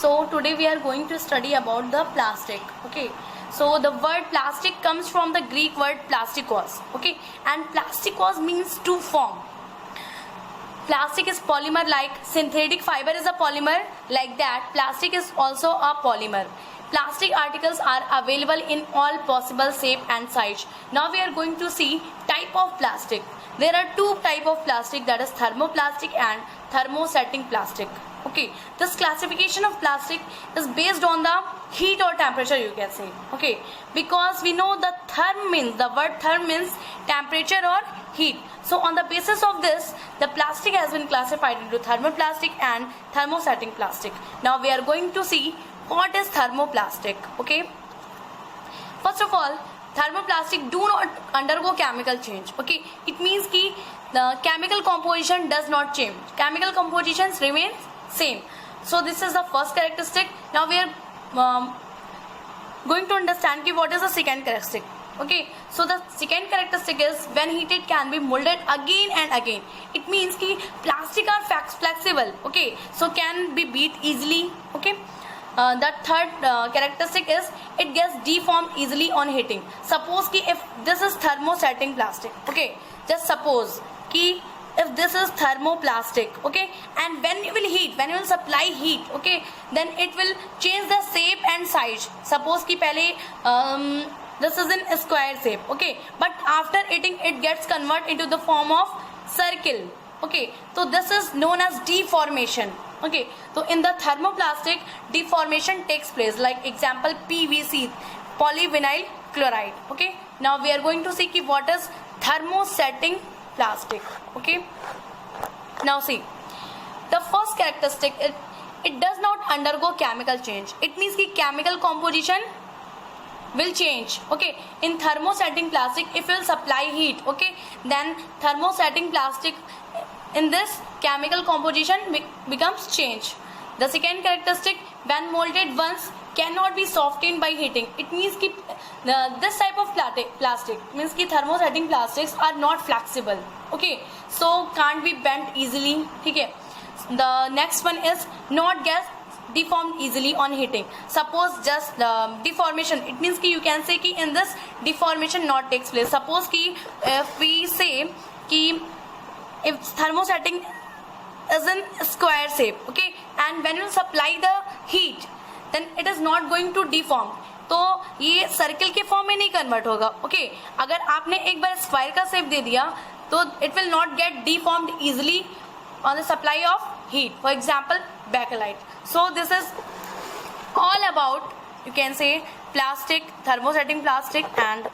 So today we are going to study about the plastic. Okay. So the word plastic comes from the Greek word plastikos. Okay. And plastikos means to form. Plastic is polymer, like synthetic fiber is a polymer, like that plastic is also a polymer. Plastic articles are available in all possible shape and size. Now we are going to see type of plastic. There are two type of plastic, that is thermoplastic and thermosetting plastic. Okay, this classification of plastic is based on the heat or temperature, you can say. Okay, because we know the word therm means temperature or heat. So on the basis of this, the plastic has been classified into thermoplastic and thermosetting plastic. Now we are going to see what is thermoplastic. Okay, first of all, thermoplastic do not undergo chemical change. Okay, it means ki the chemical composition does not change. Chemical compositions remain same. So this is the first characteristic. Now we are going to understand ki what is the second characteristic. Okay, so the second characteristic is when heated can be molded again and again. It means ki plastic are flexible. Okay, so can be beat easily. Okay. The third characteristic is it gets deformed easily on heating. Suppose ki if this is thermosetting plastic, okay, just suppose ki if this is thermoplastic, okay, and when you will heat, when you will supply heat, okay, then it will change the shape and size. Suppose ki pehle this is in a square shape, okay, but after heating it gets converted into the form of circle. Okay, so this is known as deformation. Okay, so in the thermoplastic, deformation takes place, like example PVC, polyvinyl chloride. Okay, now we are going to see ki what is thermosetting plastic. Okay, now see the first characteristic, it does not undergo chemical change. It means ki chemical composition will change. Okay, in thermosetting plastic, if you will supply heat, okay, then thermosetting plastic, in this chemical composition becomes change. The second characteristic, when molded once, cannot be softened by heating. It means ki this type of plastic means ki thermosetting plastics are not flexible. Okay, so can't be bent easily. Okay, the next one is not get deformed easily on heating. Suppose just deformation, it means ki you can say ki in this deformation not takes place. Suppose ki if we say ki if thermosetting is in square shape, okay, and when you supply the heat, then it is not going to deform. तो ये circle के form में नहीं convert होगा. Okay, अगर आपने एक bar square का शेप दे दिया तो it will not gate deformed easily on the supply of heat. For example, bakelite. So this is all about, you can say, plastic, thermosetting plastic and